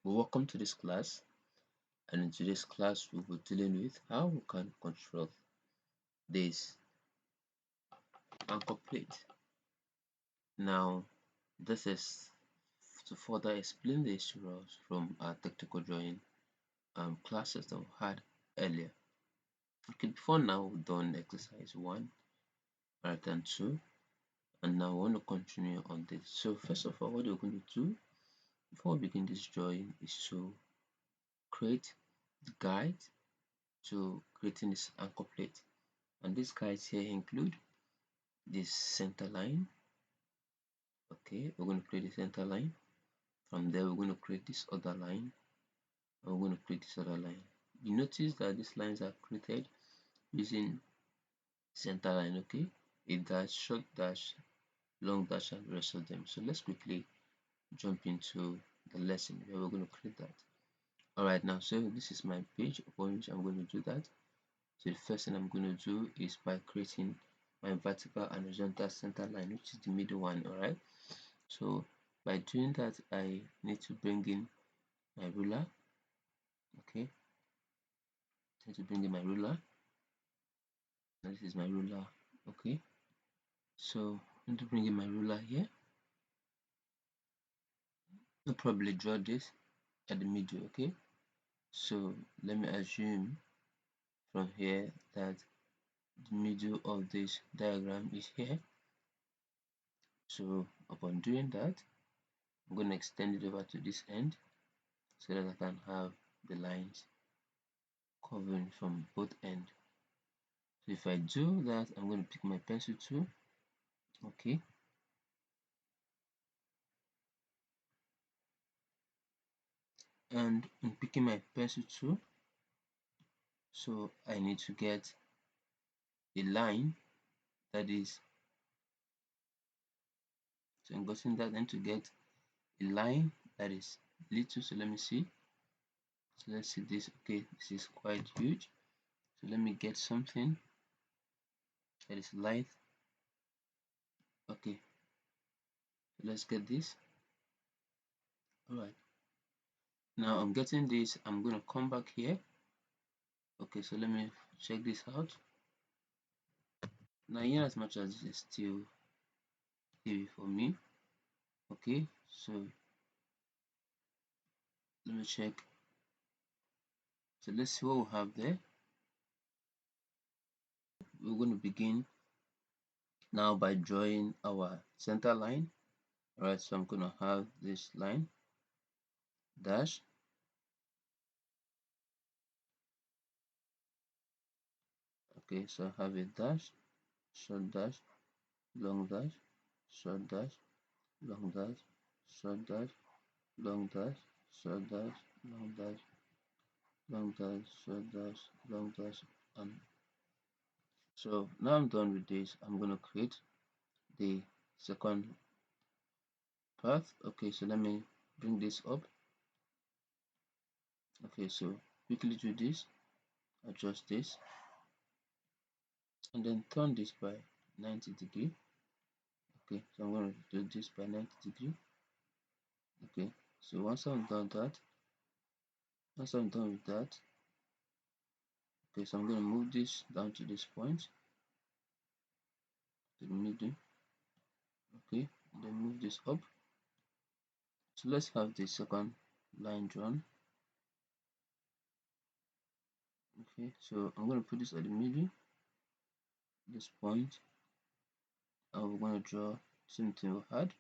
Welcome to this class, and in today's class we'll be dealing with how we can construct this anchor plate. Now this is to further explain the issue to us from our technical drawing classes that we had earlier. Okay, before now we've done exercise 1 right and 2, and now we want to continue on this. So first of all, what we're going to do before we begin this drawing is to create the guide to creating this anchor plate, and these guides here include this center line. Okay, we're going to create the center line. From there we're going to create this other line, and we're going to create this other line. You notice that these lines are created using center line, okay, a dash, short dash, long dash, and the rest of them. So let's quickly jump into the lesson where we're going to create that. All right, now so this is my page upon which I'm going to do that. So the first thing I'm going to do is by creating my vertical and horizontal center line, which is the middle one. All right, so by doing that I need to bring in my ruler. Okay, I need to bring in my ruler. This is my ruler. Okay, so I'm going to bring in my ruler here. I'll probably draw this at the middle. Okay, so let me assume from here that the middle of this diagram is here. So upon doing that, I'm going to extend it over to this end so that I can have the lines covering from both ends. So if I do that, I'm going to pick my pencil tool. Okay, and in picking my pencil tool, so I need to get a line that is, so I'm getting that and to get a line that is little. So let me see, so let's see this. Okay, this is quite huge, so let me get something that is light. Okay, so let's get this. All right, now I'm getting this. I'm going to come back here. Okay, so let me check this out. Now, in as much as it is still heavy for me, okay, so let me check. So let's see what we have there. We're going to begin now by drawing our center line. All right, so I'm going to have this line dash, okay, so I have a dash, short dash, long dash, short dash, long dash, short dash, long dash, short dash, long dash, long dash, short dash, long dash, and so now I'm done with this. I'm going to create the second path. Okay, so let me bring this up. Okay, so quickly do this, adjust this, and then turn this by 90 degree. Okay, so I'm going to do this by 90 degree. Okay, so once I'm done with that, okay, so I'm going to move this down to this point, to the middle. Okay, and then move this up. So let's have the second line drawn. Okay, so I'm going to put this at the middle, this point, and we're going to draw same thing we had.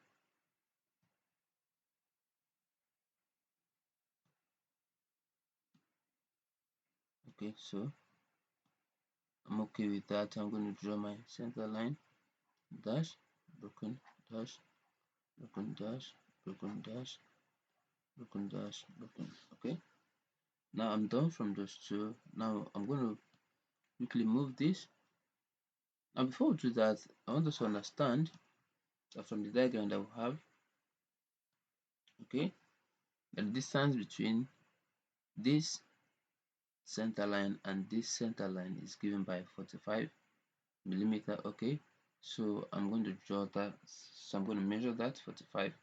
Okay, so I'm okay with that. I'm going to draw my center line, dash, broken dash, broken dash, broken dash, broken dash, broken. Okay, now I'm done from those two. Now I'm going to quickly move this. Now before we do that, I want us to understand that from the diagram that we have, okay, the distance between this center line and this center line is given by 45 millimeter. Okay, so I'm going to draw that, so I'm going to measure that 45.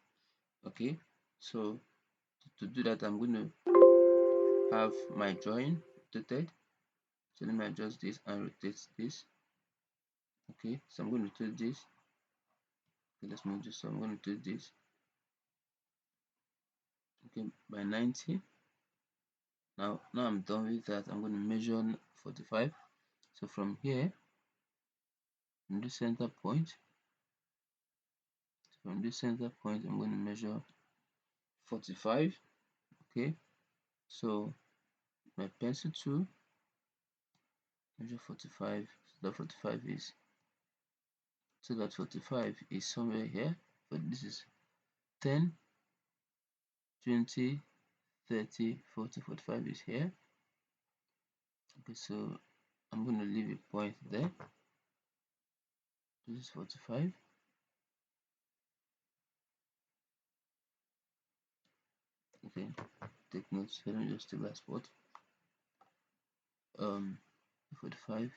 Okay, so to to do that, I'm going to have my drawing rotated. So let me adjust this and rotate this. Okay, so I'm going to rotate this. Okay, let's move this. So I'm going to rotate this. Okay, by 90. Now I'm done with that. I'm going to measure 45. So from here, from this center point, I'm going to measure 45. Okay, so my pencil tool, measure 45. So that 45 is somewhere here, but this is 10, 20, 30, 40, 45 is here. Okay, so I'm going to leave a point there. This is 45. Okay, take notes. Let me just take that spot. 45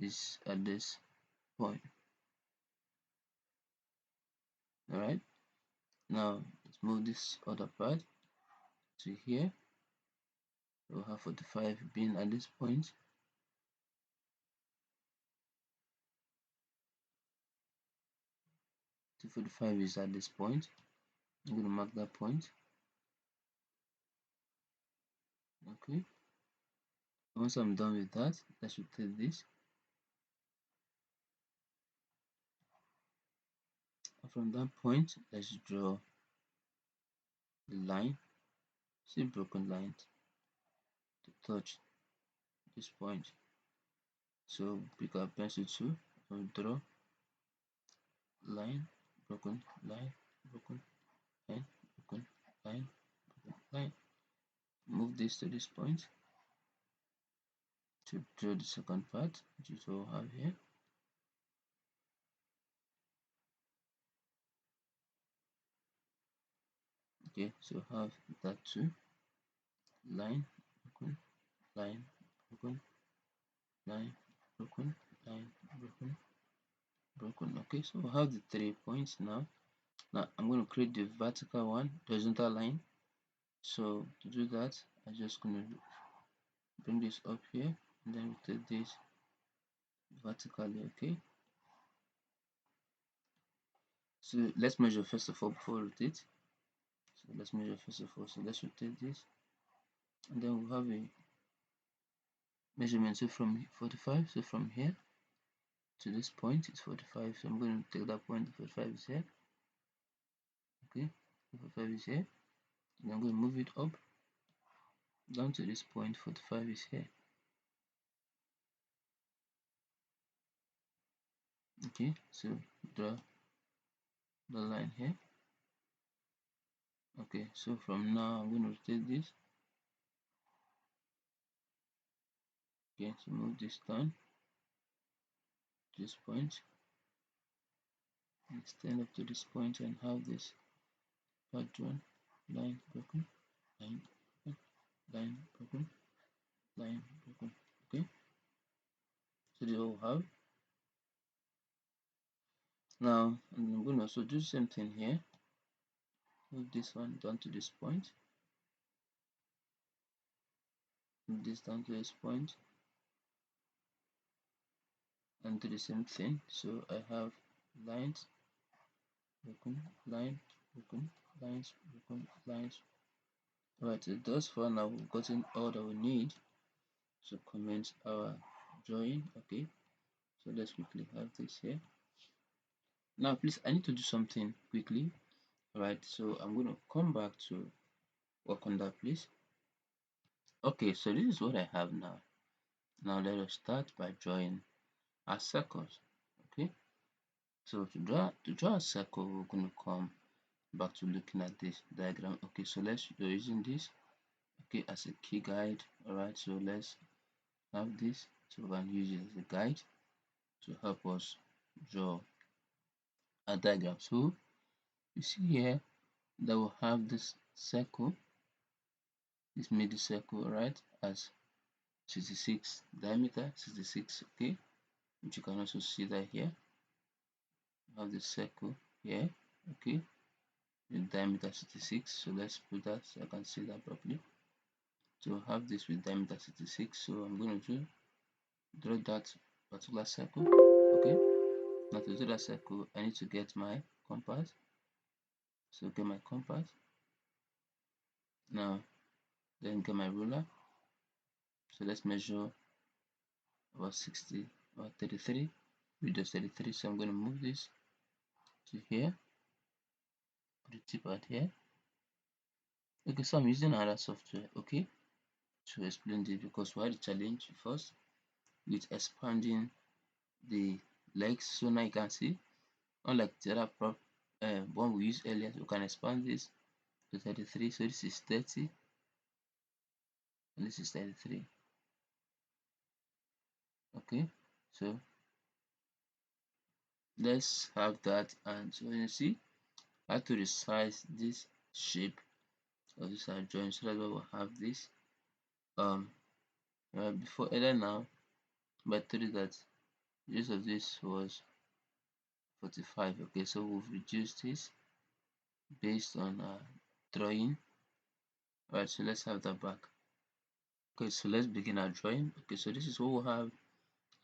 is at this point. All right. Now let's move this other part to here. We'll have 45 being at this point. So 45 is at this point. I'm going to mark that point. Okay. Once I'm done with that, let's rotate this. And from that point, let's draw the line. See broken line to touch this point. So pick up pencil tool and draw line, broken line, broken line, broken line, broken line. Move this to this point to draw the second part, which is what we have here. Okay, so have that too. Line, broken, line, broken, line, broken, line, broken, broken. Okay, so we have the 3 points now. Now I'm going to create the vertical one, the horizontal line. So to do that, I'm just going to bring this up here and then rotate this vertically. Okay, so let's measure first of all before we rotate. So let's measure first of all. So let's rotate this, and then we'll have a measurement. So from 45, so from here to this point is 45. So I'm going to take that point. 45 is here. Okay, 45 is here. And I'm going to move it up down to this point. 45 is here. Okay, so draw the line here. Okay, so from now I'm going to rotate this. Okay, so move this down to this point, extend up to this point and have this part drawn, line broken, line broken, line broken, line broken. Okay, so they all have. Now I'm going to also do the same thing here. Move this one down to this point, move this down to this point, and do the same thing. So I have lines broken, line broken, lines broken, lines. Alright, so thus far now we've gotten all that we need to comment our drawing. Okay, so let's quickly have this here. Now please, I need to do something quickly. Alright, so I'm going to come back to work on that, please. Okay, so this is what I have now. Now let us start by drawing our circles. Okay, so to draw a circle, we're going to come back to looking at this diagram. Okay, so you're using this, okay, as a key guide. All right, so let's have this, so we can use it as a guide to help us draw a diagram. So you see here that we'll have this circle, this middle circle, right, as 66 diameter, 66. Okay, which you can also see that here. We have the circle here. Okay, with diameter 66. So let's put that so I can see that properly. So I have this with diameter 66. So I'm going to draw that particular circle. Okay. Now to do that circle, I need to get my compass. So get my compass. Now then get my ruler. So let's measure about 60 or 33. Radius 33. So I'm going to move this to here. Put the tip out here. Okay, so I'm using another software, okay, to explain this because we had a challenge first with expanding the legs. So now you can see, unlike the other one we used earlier, we can expand this to 33. So this is 30 and this is 33. Okay, so let's have that. And so you see, I have to resize this shape of this adjoint so that we'll have this before earlier now, but I told you that the use of this was 45. Okay, so we've reduced this based on drawing. Alright, so let's have that back. Okay, so let's begin our drawing. Okay, so this is what we'll have.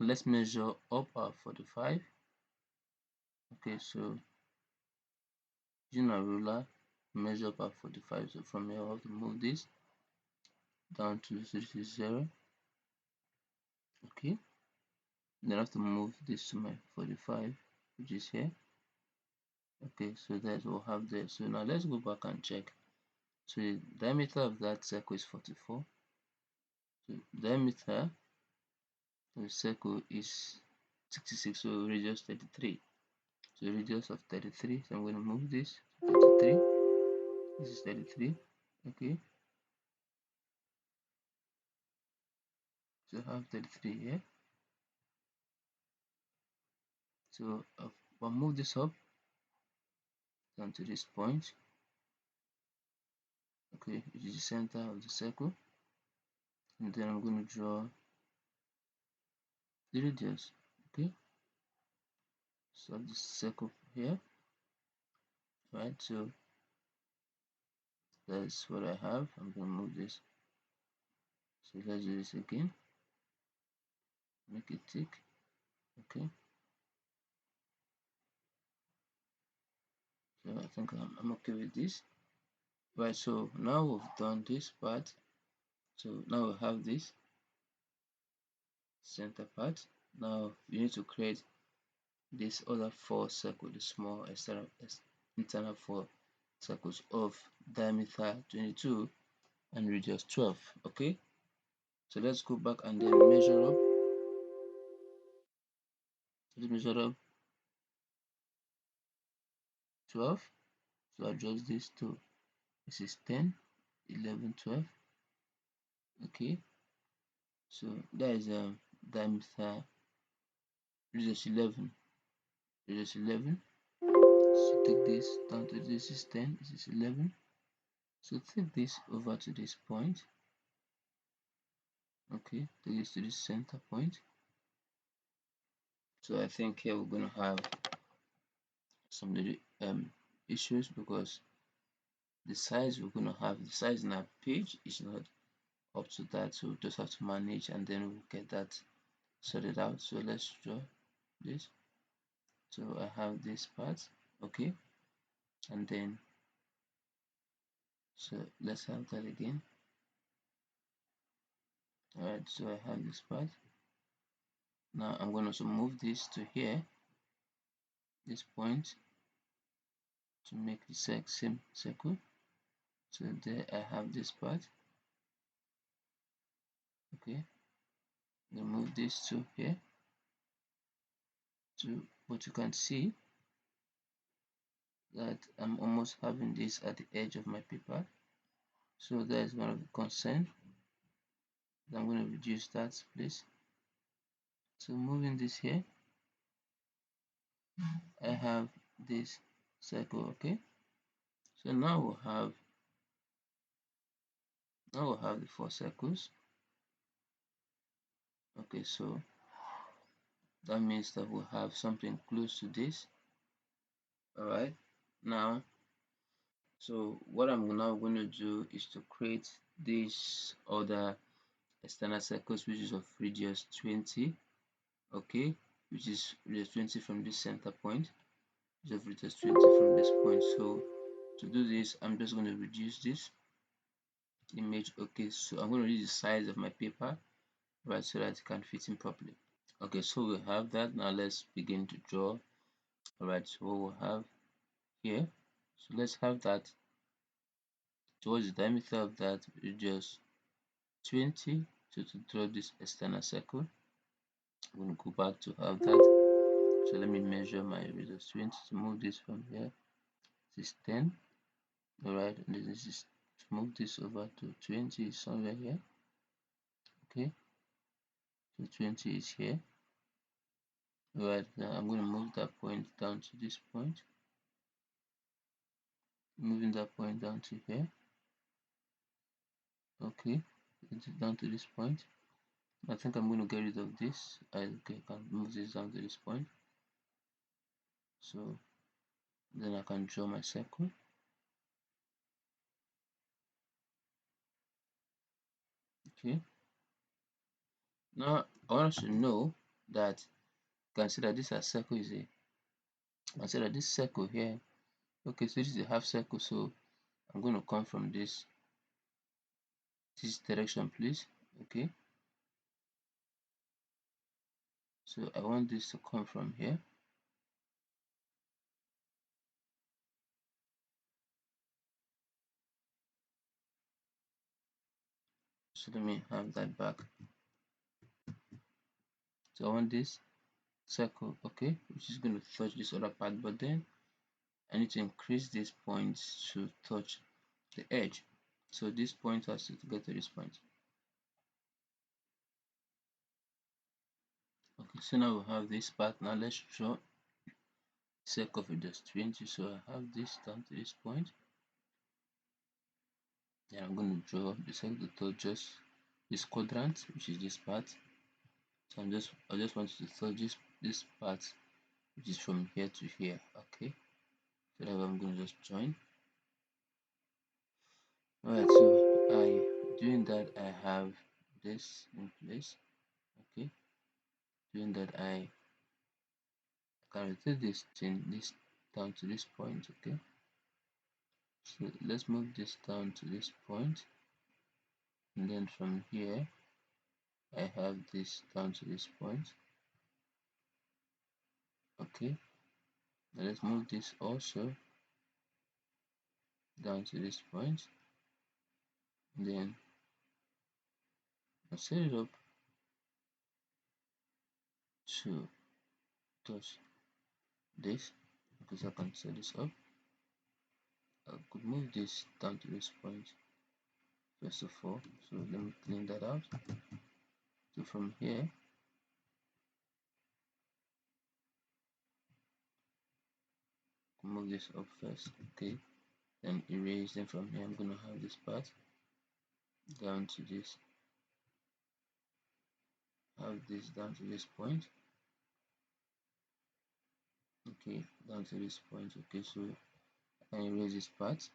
Let's measure up our 45. Okay, so using our ruler, measure up our 45. So from here, I have to move this down to 0. Okay, then I have to move this to my 45, which is here. Okay, so that's what we'll have there. So now let's go back and check. So the diameter of that circle is 44. So diameter of the circle is 66, so radius 33. So radius of 33. So I'm going to move this to 33. This is 33. Okay. So I have 33 here. So I'll move this up down to this point. Okay, which is the center of the circle. And then I'm going to draw the radius. Okay. So this circle here. Right. So that's what I have. I'm going to move this. So let's do this again. Make it thick. Okay. So I think I'm okay with this. Right, so now we've done this part. So now we have this center part. Now we need to create this other 4 circles, the small internal 4 circles of diameter 22 and radius 12. Okay, so let's go back and then measure up. Let's measure up 12. So adjust this to, this is 10, 11, 12. Okay, so that is diameter radius 11. Radius 11. So take this down to this is 10, this is 11. So take this over to this point. Okay, take this to this center point. So I think here we're going to have some little issues because the size we're going to have, the size in our page is not up to that. So we just have to manage and then we'll get that sorted out. So let's draw this. So I have this part. Okay, and then so let's have that again. Alright, so I have this part. Now I'm going to move this to here, this point, to make the same circle. So there I have this part. Okay, then move this to here. So but you can see that I'm almost having this at the edge of my paper. So that is one of the concerns. I'm going to reduce that, please. So moving this here, I have this circle. Okay, so now we'll have the 4 circles. Okay, so that means that we'll have something close to this. All right, now So what I'm now going to do is to create this other external circles which is of radius 20, okay, which is radius 20 from this center point, which is of radius 20 from this point. So to do this, I'm just going to reduce this image. Okay, so I'm going to reduce the size of my paper, right, so that it can fit in properly. Okay, so we have that. Now let's begin to draw. All right, so what we'll have here, so let's have that towards the diameter of that radius 20. So to draw this external circle, I'm going to go back to have that. So let me measure my radius 20 to move this from here. This is 10. All right, and then this is to move this over to 20 somewhere here. Okay, so 20 is here. All right, now I'm going to move that point down to this point. Moving that point down to here. Okay, it's down to this point. I think I'm going to get rid of this. I can move this down to this point. So then I can draw my circle. Okay. Now I want us to know that you can see that this circle is a. I can see that this circle here. Okay, so this is a half circle. So I'm going to come from this direction, please. Okay. So I want this to come from here. So let me have that back. So I want this circle, okay, which is going to touch this other part, but then I need to increase this point to touch the edge. So this point has to get to this point. Okay, so now we have this part. Now let's draw circle of radius 20. So I have this down to this point. Then I'm going to draw the circle to touch this quadrant, which is this part. So I just want to touch this part, which is from here to here. Okay, so that I'm going to just join. Alright, so doing that I have this in place. Okay, doing that I can rotate this down to this point. Okay, so let's move this down to this point, and then from here I have this down to this point. Okay, now let's move this also down to this point, and then I'll set it up to touch this, because I can set this up. I could move this down to this point first of all, so let me clean that out. So from here move this up first, okay, then erase. Then from here I'm going to have this part down to this, have this down to this point, okay, down to this point. Okay, so I can erase this part.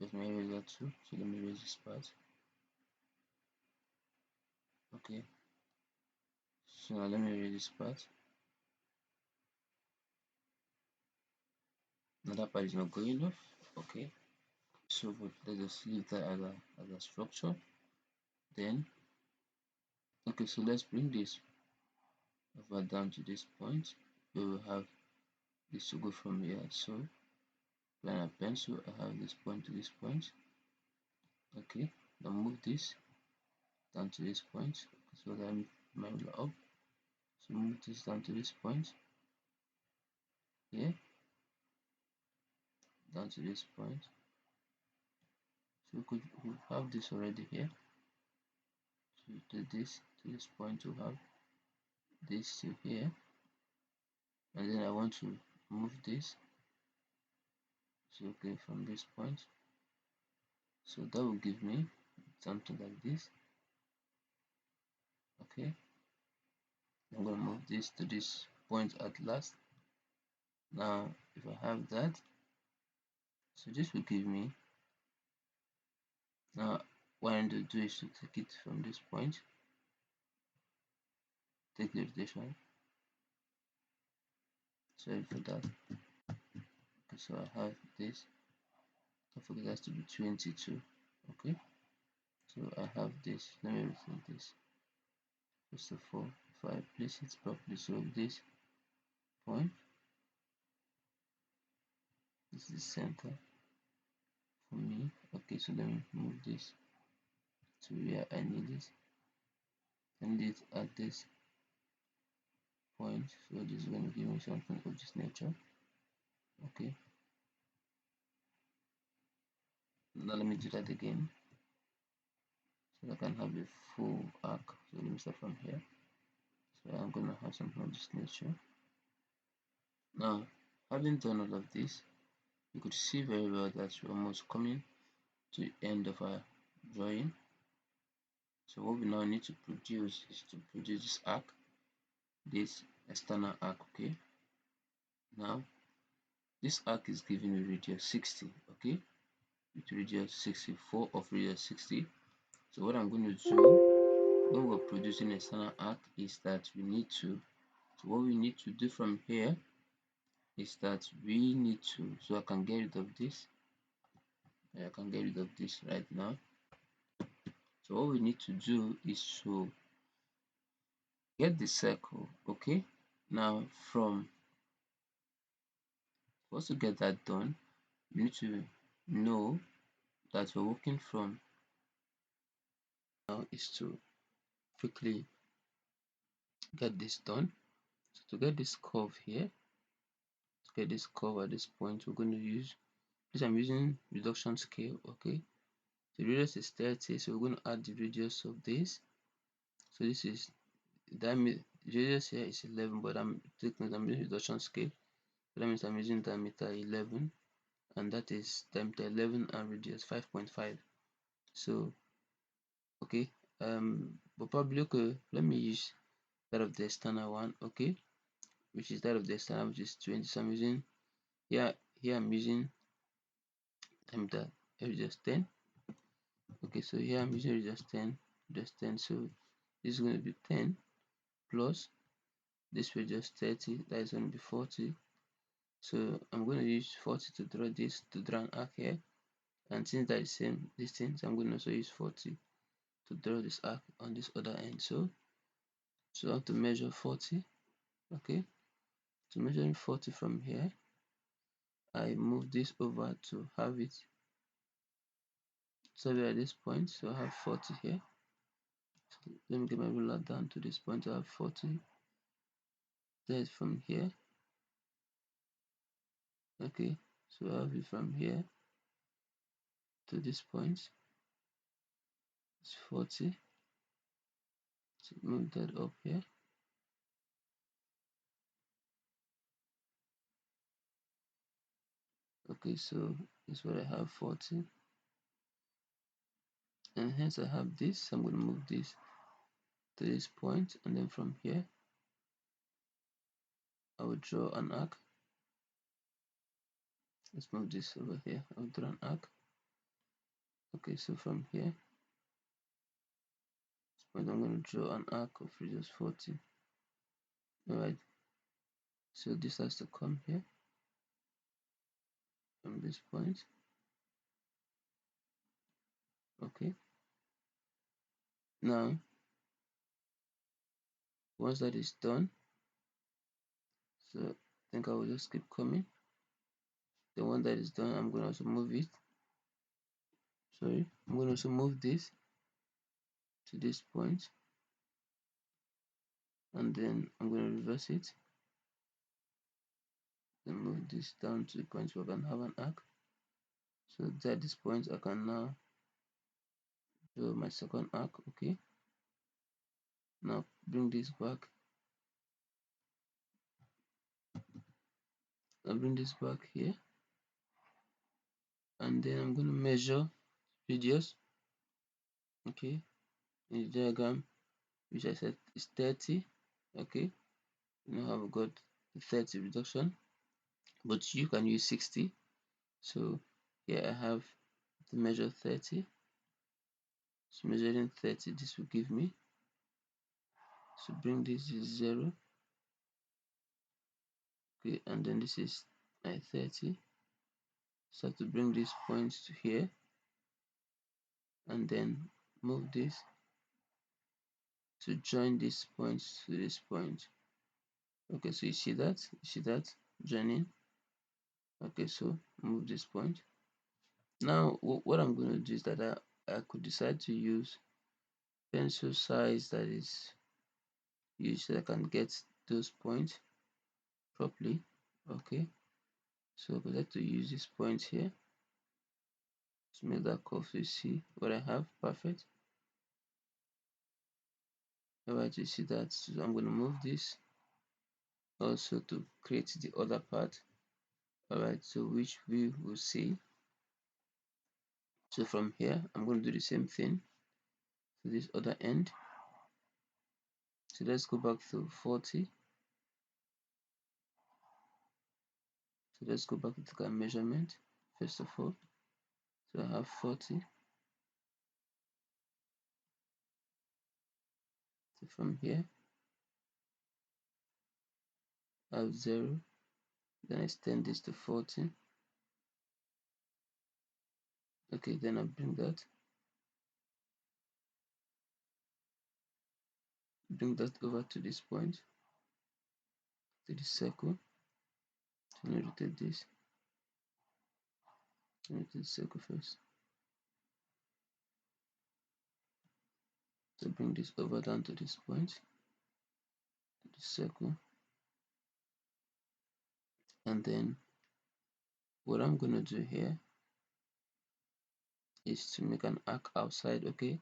Let me erase that too, so let me erase this part. Okay, so now let me erase this part. Now that part is not good enough. Okay, so but let's just leave that as a structure. Then okay, so let's bring this over down to this point. We will have this to go from here. So pen and pencil, I have this point to this point. Okay, now move this down to this point, so that my ruler up. So move this down to this point here, down to this point. So we have this already here. So do this to this point to have this to here, and then I want to move this. So okay, from this point, so that will give me something like this. Okay, I'm going to move this to this point at last. Now if I have that, So this will give me, now what I need to do is to take it from this point, take the rotation, sorry for that. Okay, so I have this, don't forget it has to be 22. Okay, so I have this, let me rethink this. First of all, if I place it properly, so this point, this is the center for me. Okay, so let me move this to where I need it. I need it at this point, so this is going to give me something of this nature. Okay, now let me do that again, so I can have a full arc. So let me start from here. So I'm going to have something of this nature. Now, having done all of this, you could see very well that we're almost coming to the end of our drawing. So what we now need to produce is to produce this arc, this external arc. Okay, now this arc is giving me radius 60. Okay, with radius 64 of radius 60. So what I'm going to do when we're producing external arc is that we need to, so what we need to do from here is that we need to, so I can get rid of this, I can get rid of this right now. So what we need to do is to get the circle. Okay, now from, for us to get that done, you need to know that we're working from, now is to quickly get this done. So to get this curve here, to get this curve at this point, we're going to use this. I'm using reduction scale. Okay, the radius is 30, so we're going to add the radius of this. So this is diameter, radius here is 11, but I'm using reduction scale, so that means I'm using diameter 11, and that is diameter 11 and radius 5.5. So okay, but probably, okay, let me use that of the external one. Okay, which is that of the external, which is 20. So I'm using here I'm using diameter radius 10. Okay, so here I'm using radius 10, so this is going to be 10 plus this radius 30, that is going to be 40. So I'm going to use 40 to draw this, to draw an arc here, and since that is same distance, I'm going to also use 40 to draw this arc on this other end. So I have to measure 40. Okay, to measuring 40 from here, I move this over to have it somewhere at this point. So I have 40 here. So let me get my ruler down to this point. I have 40. Then from here, okay, so I have it from here to this point. It's 40. So move that up here. Okay, so this is what I have, 40. And hence I have this. I'm going to move this to this point, and then from here I will draw an arc. Let's move this over here. I'll draw an arc. Okay, so from here, I'm going to draw an arc of radius 40. Alright, so this has to come here from this point. Okay, now once that is done, so I think I will just keep coming. The one that is done, I'm going to also move it. Sorry, I'm going to also move this to this point, and then I'm going to reverse it. Then move this down to the point where I can have an arc. So at this point, I can now draw my second arc. Okay, now bring this back. I'll bring this back here, and then I'm going to measure radius. Okay, in the diagram, which I said is 30. Okay, now I've got the 30 reduction, but you can use 60. So Here I have the measure 30. So measuring 30, this will give me, so bring this is 0. Okay, and then this is my 30. So I have to bring these points to here and then move this to join these points to this point. Okay, so you see that joining. Okay, so move this point. Now what I'm going to do is that I could decide to use pencil size that is used so I can get those points properly. Okay, so I like to use this point here to make that curve. You see what I have, perfect. Alright, you see that, so I'm going to move this also to create the other part. Alright, so which we will see. So from here I'm going to do the same thing to this other end. So let's go back to 40. So let's go back to the measurement first of all. So I have 40. So from here I have 0. Then I extend this to 40. Okay, then I bring that over to this point, to this circle. So let me rotate this. Rotate the circle first. So bring this over down to this point, the circle, and then what I'm gonna do here is to make an arc outside. Okay,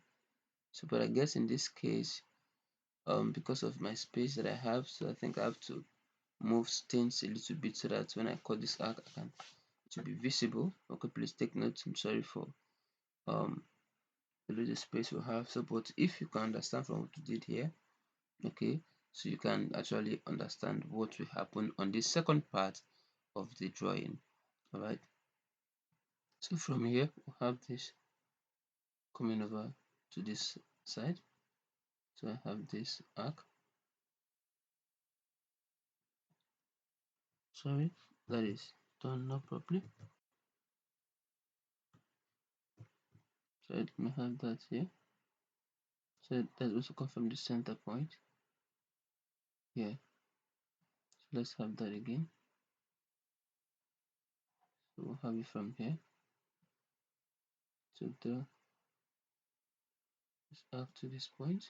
so but I guess in this case, because of my space that I have, so I think I have to move things a little bit so that when I cut this arc, I can it will be visible. Okay, please take note. I'm sorry for the little space we have. So, but if you can understand from what we did here, okay, so you can actually understand what will happen on the second part of the drawing. All right, so from here we have this coming over to this side. So I have this arc, sorry, that is done not properly. So let me have that here. So that also come from the center point here. So let's have that again. So we'll have it from here to the up to this point.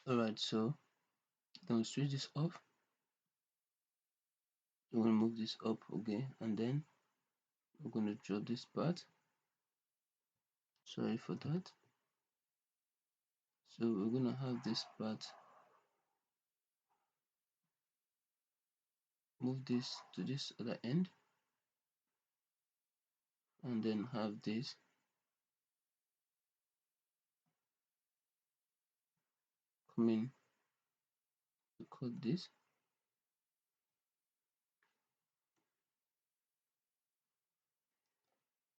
Alright, so then we switch this off. We're going to move this up again, and then we're going to draw this part. Sorry for that. So we're going to have this part, move this to this other end, and then have this come in to cut this.